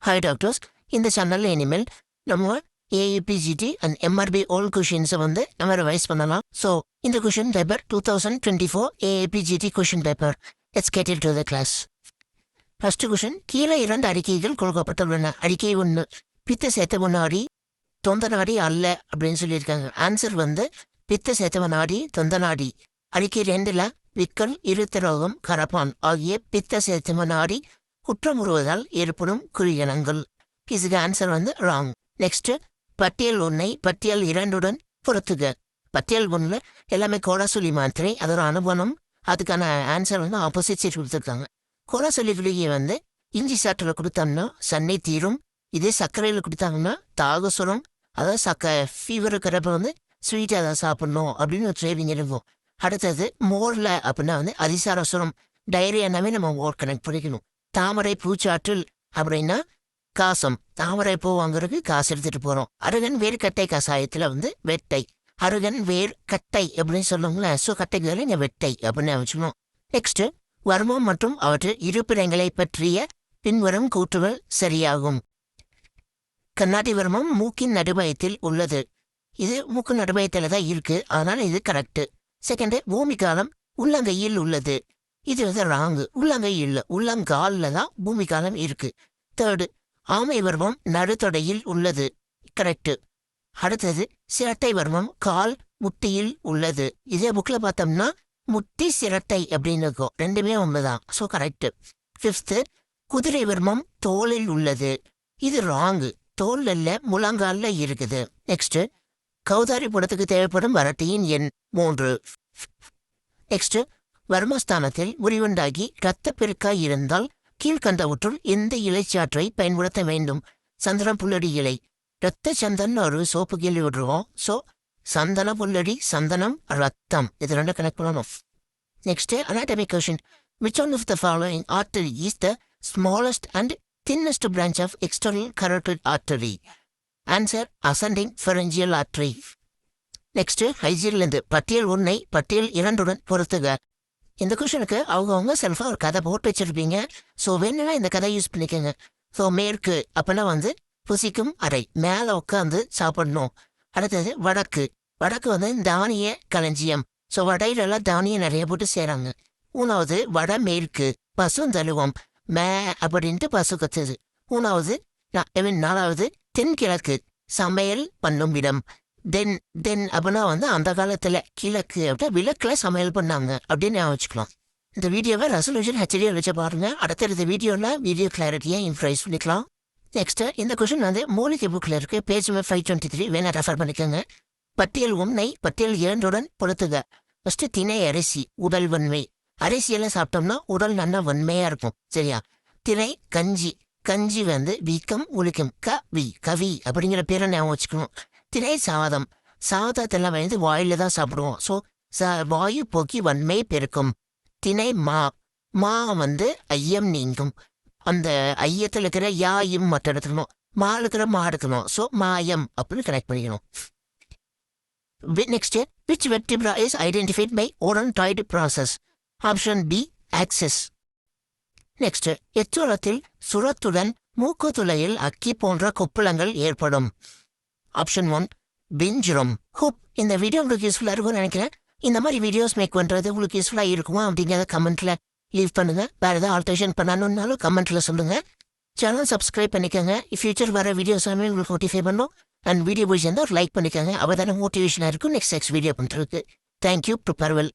Hi doctors, இந்த சேனல்ல இனிமேல் நம்ம AUPGT and MRB all questions வந்து நம்ம ரிவைஸ் பண்ணலாம். So இந்த question paper 2024 AUPGT question paper. Let's get into the class. First question, கீழே இரண்டு அறிக்கைகள் கொடுக்கப்பட்டுள்ளன. அறிக்கை 1, பித்த சேத்தவ நாடி தொந்த நாடி அல்ல அப்படின்னு சொல்லியிருக்காங்க. ஆன்சர் வந்து பித்த சேத்தவ நாடி தொந்த நாடி. அறிக்கை 2ல விக்கல் இருத்தரோகம் கரப்பான் ஆகிய பித்த சேத்தவ நாடி குற்றமுறுவதால் ஏற்படும் குறியனங்கள். இதுக்கு ஆன்சர் வந்து ராங். நெக்ஸ்ட், பட்டியல் 1 பட்டியல் 2 பொறுத்துக. பட்டியல் 1 எல்லாமே கோடாசொல்லி மாத்திரை, அதோட அனுபவம், அதுக்கான ஆன்சர் வந்து ஆப்போசிட் சைட் கொடுத்துருக்காங்க. கோடாசொல்லி குளிகை வந்து இஞ்சி சாற்றில் கொடுத்தோம்னா சன்னை தீரும். இதே சர்க்கரையில் கொடுத்தாங்கன்னா தாகசுரம், அதாவது ஃபீவர் இருக்கிறப்ப வந்து ஸ்வீட்டாக அதை சாப்பிடணும் அப்படின்னு ஒரு ட்ரேவிங் இருக்கும். அடுத்தது மோரில் அப்படின்னா வந்து அதிசாரசுரம், டைரியானாவே நம்ம மோர் கனெக்ட் பண்ணிக்கணும். தாமரை பூச்சாற்றல் அப்படின்னா காசம், தாமரை பூ வாங்குறதுக்கு காசு எடுத்துட்டு போறோம். அருகன் வேர் கட்டை கசாயத்துல வந்து வெட்டை, அருகன் வேர் கட்டை அப்படின்னு சொல்லுங்களா. ஸோ கட்டைக்கு வேலை இங்க வெட்டை அப்படின்னு வச்சுக்கணும். நெக்ஸ்ட், வர்மம் மற்றும் அவற்றின் இருப்பிடங்களை பற்றிய பின்வரும் கூற்றுகள் சரியாகும். கண்ணாடி வர்மம் மூக்கின் நடுவயத்தில் உள்ளது. இது மூக்கு நடுவயத்தில் தான் இருக்கு, அதனால இது கரெக்ட். செகண்ட், பூமிகாலம் உள்ளங்கையில் உள்ளது. இது வந்து ராங்கு. உள்ளங்கை இல்லை, உள்ளங்காலில் தான் பூமிகாலம் இருக்கு. தேர்டு, ஆமை வர்மம் நடுத்தொடையில் உள்ளது. கரெக்டு. அடுத்தது, சிரட்டை வர்மம் கால் முட்டியில் உள்ளது. இதே புக்கில் பார்த்தோம்னா முட்டி சிரட்டை அப்படின்னு இருக்கும், ரெண்டுமே ஒன்றுதான். So correct. ஃபிஃப்த்து, குதிரை வர்மம் தோலில் உள்ளது. இது ராங்கு. தோல் இல்லை, முழங்காலில் இருக்குது. நெக்ஸ்ட், கௌதாரி படத்துக்கு தேவைப்படும் வரட்டியின் எண் 3. நெக்ஸ்ட், வர்மஸ்தானத்தில் உரிவுண்டாகி இரத்தப்பெருக்காய் இருந்தால் கீழ்கண்டவற்றுள் எந்த இலைச்சாற்றை பயன்படுத்த வேண்டும்? சந்தன புல்லடி இலை. இரத்த சந்தன் ஒரு சோப்பு கேள்வி விடுறோம். ஸோ சந்தன புல்லடி, சந்தனம், ரத்தம், இது ரெண்டு கனெக்ட் பண்ணணும். Next, anatomy question. Which one of the following artery is the smallest and thinnest branch of external carotid artery? Answer, ascending pharyngeal artery. Next, ஹைஜீன்லேருந்து பட்டியல் 1 பட்டியல் 2 பொறுத்துக. இந்த கொஷனுக்கு அவங்க செல்ஃபாக ஒரு கதை போட்டு வச்சிருப்பீங்க. ஸோ வேணும்னா இந்த கதை யூஸ் பண்ணிக்கோங்க. ஸோ மேற்கு அப்படின்னா வந்து புசிக்கும் அறை, மேலே உட்காந்து சாப்பிடணும். அடுத்தது வடக்கு, வடக்கு வந்து தானிய களஞ்சியம். ஸோ வடையிலெல்லாம் தானியம் நிறைய போட்டு செய்கிறாங்க. 3வது வடமேற்கு, பசுந்தழுவம், மே அப்படின்ட்டு பசு கத்துது. 4வது தென்கிழக்கு, சமையல் பண்ணும் இடம். தென் அப்படின்னா வந்து அந்த காலத்தில் கிழக்கு அப்படின்னா விளக்கில் சமையல் பண்ணாங்க அப்படின்னு வச்சுக்கலாம். இந்த வீடியோவை ரெசல்யூஷன் ஹெச்டியை வச்சு பாருங்க. அடுத்த வீடியோவில் வீடியோ கிளாரிட்டியை இம்ப்ரைஸ் பண்ணிக்கலாம். நெக்ஸ்ட், இந்த கொஸ்டின் வந்து மூலிகை புக்கில் இருக்கு, பேஜ் 523, வேணா ரெஃபர் பண்ணிக்கோங்க. பட்டியல் 1 பட்டியல் 2 பொறுத்துக. ஃபர்ஸ்ட், திணை அரிசி உடல் வன்மை. அரிசியெல்லாம் சாப்பிட்டோம்னா உடல் நல்லா வன்மையாக இருக்கும், சரியா? திணை கஞ்சி, கஞ்சி வந்து வீக்கம் ஒழிக்கும், கவி அப்படிங்கிற பேரை ஞாபகம் வச்சுக்கணும். திணை சாதம், சாதத்தெல்லாம் வந்து வாயில தான் சாப்பிடுவோம். ஸோ வாயு போக்கி வன்மை பெருக்கும். திணை மா வந்து ஐயம் நீங்கும். அந்த ஐயத்தில் இருக்கிற யாயும் மற்ற எடுத்துக்கணும், மா இருக்கிற மா எடுக்கணும். ஸோ மாயம் அப்படின்னு கனெக்ட் பண்ணிக்கணும். Next, which vertebra is identified by odontoid process? Option B, axis. Next, எச்சோளத்தில் சுரத்துடன் மூக்குத்துளையில் அக்கி போன்ற கொப்புளங்கள் ஏற்படும். ஆப்ஷன் 1, பிஞ்சுரம். ஹோப் இந்த வீடியோ உங்களுக்கு யூஸ்ஃபுல்லாக இருக்கும்னு நினைக்கிறேன். இந்த மாதிரி வீடியோஸ் மேக் பண்ணுறது உங்களுக்கு யூஸ்ஃபுல்லாக இருக்குமா அப்படிங்கிறத கமெண்ட்டில் லீவ் பண்ணுங்கள். வேறு ஏதாவது ஆல்ட்ரேஷன் பண்ணணுன்னாலும் கமெண்ட்டில் சொல்லுங்கள். சேனல் சப்ஸ்கிரைப் பண்ணிக்கோங்க. ஃபியூச்சர் வர வீடியோஸ் எல்லாமே உங்களுக்கு நோட்டிஃபை பண்ணும். அண்ட் வீடியோ பிடிச்சிருந்தால் ஒரு லைக் பண்ணிக்கோங்க. அப்போ தானே மோட்டிவேஷனாக இருக்கும் நெக்ஸ்ட் வீடியோ பண்ணுறதுக்கு. தேங்க்யூ. Prepare well.